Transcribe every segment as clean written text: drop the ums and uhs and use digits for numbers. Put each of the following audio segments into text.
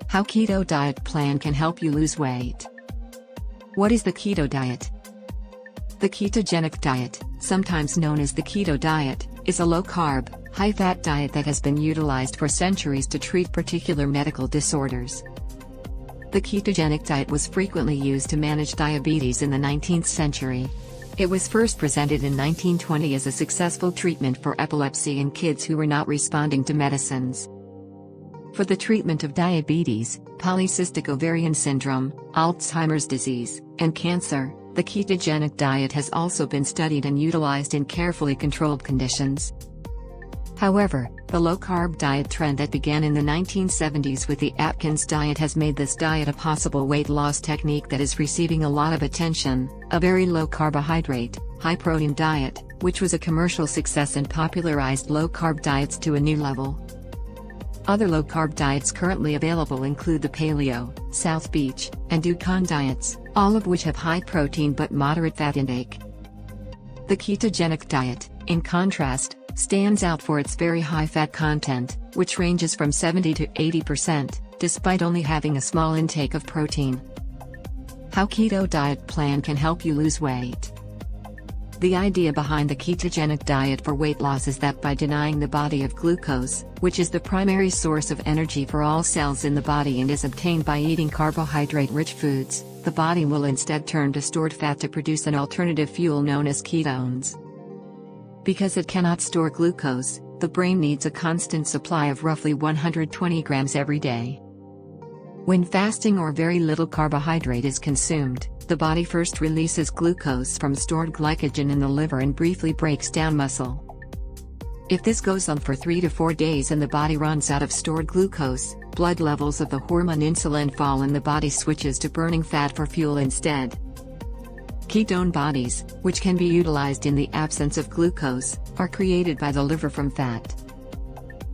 How keto diet plan can help you lose weight. What is the keto diet? The ketogenic diet, sometimes known as the keto diet, is a low-carb, high-fat diet that has been utilized for centuries to treat particular medical disorders. The ketogenic diet was frequently used to manage diabetes in the 19th century. It was first presented in 1920 as a successful treatment for epilepsy in kids who were not responding to medicines. For the treatment of diabetes, polycystic ovarian syndrome, Alzheimer's disease, and cancer, the ketogenic diet has also been studied and utilized in carefully controlled conditions. However, the low-carb diet trend that began in the 1970s with the Atkins diet has made this diet a possible weight loss technique that is receiving a lot of attention. A very low carbohydrate, high protein diet, which was a commercial success and popularized low-carb diets to a new level. Other low-carb diets currently available include the Paleo, South Beach, and Yukon diets, all of which have high protein but moderate fat intake. The ketogenic diet, in contrast, stands out for its very high fat content, which ranges from 70 to 80%, despite only having a small intake of protein. How keto diet plan can help you lose weight. The idea behind the ketogenic diet for weight loss is that by denying the body of glucose, which is the primary source of energy for all cells in the body and is obtained by eating carbohydrate-rich foods, the body will instead turn to stored fat to produce an alternative fuel known as ketones. Because it cannot store glucose, the brain needs a constant supply of roughly 120 grams every day. When fasting or very little carbohydrate is consumed, the body first releases glucose from stored glycogen in the liver and briefly breaks down muscle. If this goes on for 3 to 4 days and the body runs out of stored glucose, blood levels of the hormone insulin fall and the body switches to burning fat for fuel instead. Ketone bodies, which can be utilized in the absence of glucose, are created by the liver from fat.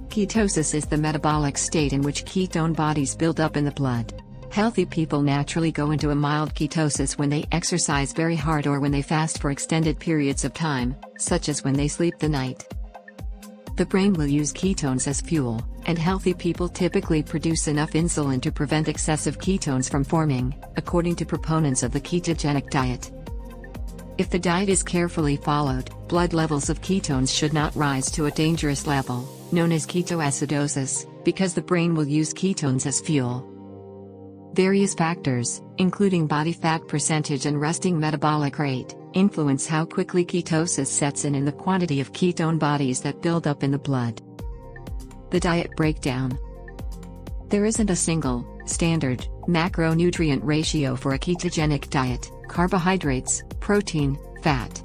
Ketosis is the metabolic state in which ketone bodies build up in the blood. Healthy people naturally go into a mild ketosis when they exercise very hard or when they fast for extended periods of time, such as when they sleep the night. The brain will use ketones as fuel, and healthy people typically produce enough insulin to prevent excessive ketones from forming, according to proponents of the ketogenic diet. If the diet is carefully followed, blood levels of ketones should not rise to a dangerous level, known as ketoacidosis, because the brain will use ketones as fuel. Various factors, including body fat percentage and resting metabolic rate, influence how quickly ketosis sets in and the quantity of ketone bodies that build up in the blood. The diet breakdown. There isn't a single, standard, macronutrient ratio for a ketogenic diet: carbohydrates, protein, fat.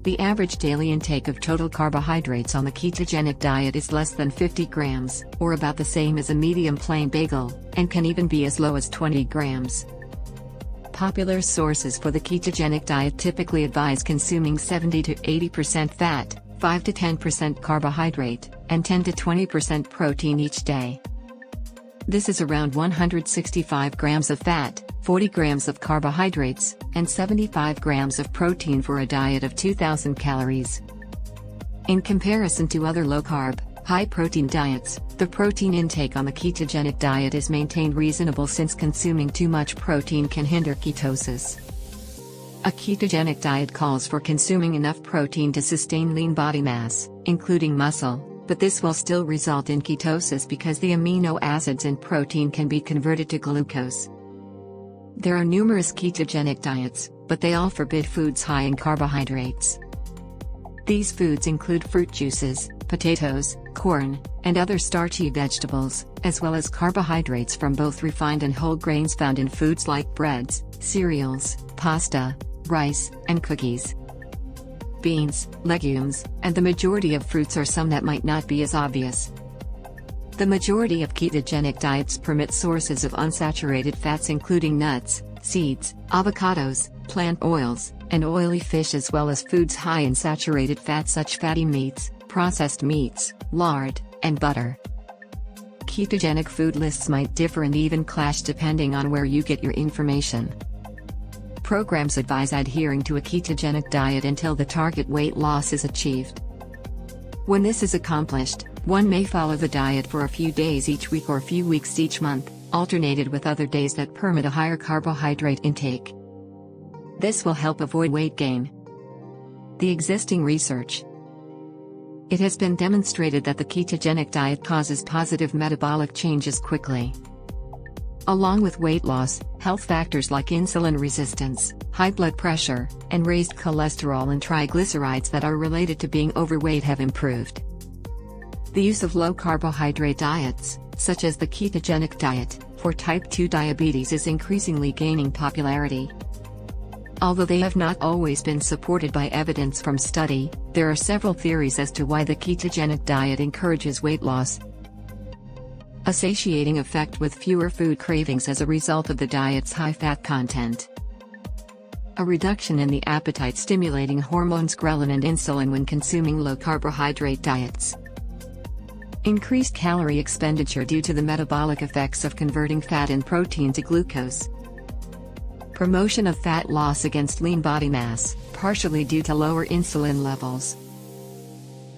The average daily intake of total carbohydrates on the ketogenic diet is less than 50 grams, or about the same as a medium plain bagel, and can even be as low as 20 grams. Popular sources for the ketogenic diet typically advise consuming 70 to 80% fat, 5 to 10% carbohydrate, and 10 to 20% protein each day. This is around 165 grams of fat, 40 grams of carbohydrates, and 75 grams of protein for a diet of 2,000 calories. In comparison to other low-carb, high-protein diets, the protein intake on the ketogenic diet is maintained reasonable since consuming too much protein can hinder ketosis. A ketogenic diet calls for consuming enough protein to sustain lean body mass, including muscle, but this will still result in ketosis because the amino acids in protein can be converted to glucose. There are numerous ketogenic diets, but they all forbid foods high in carbohydrates. These foods include fruit juices, potatoes, corn, and other starchy vegetables, as well as carbohydrates from both refined and whole grains found in foods like breads, cereals, pasta, rice, and cookies. Beans, legumes, and the majority of fruits are some that might not be as obvious. The majority of ketogenic diets permit sources of unsaturated fats including nuts, seeds, avocados, plant oils, and oily fish, as well as foods high in saturated fats such fatty meats, processed meats, lard, and butter. Ketogenic food lists might differ and even clash depending on where you get your information. Programs advise adhering to a ketogenic diet until the target weight loss is achieved. When this is accomplished, one may follow the diet for a few days each week or a few weeks each month, alternated with other days that permit a higher carbohydrate intake. This will help avoid weight gain. The existing research. It has been demonstrated that the ketogenic diet causes positive metabolic changes quickly. Along with weight loss, health factors like insulin resistance, high blood pressure, and raised cholesterol and triglycerides that are related to being overweight have improved. The use of low-carbohydrate diets, such as the ketogenic diet, for type 2 diabetes is increasingly gaining popularity. Although they have not always been supported by evidence from study, there are several theories as to why the ketogenic diet encourages weight loss. A satiating effect with fewer food cravings as a result of the diet's high fat content. A reduction in the appetite-stimulating hormones ghrelin and insulin when consuming low-carbohydrate diets. Increased calorie expenditure due to the metabolic effects of converting fat and protein to glucose. Promotion of fat loss against lean body mass, partially due to lower insulin levels.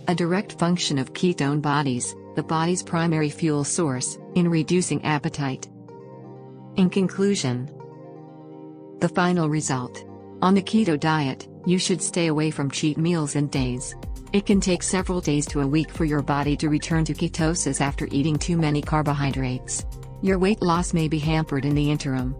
A direct function of ketone bodies, the body's primary fuel source, in reducing appetite. In conclusion, the final result. On the keto diet, you should stay away from cheat meals and days. It can take several days to a week for your body to return to ketosis after eating too many carbohydrates. Your weight loss may be hampered in the interim.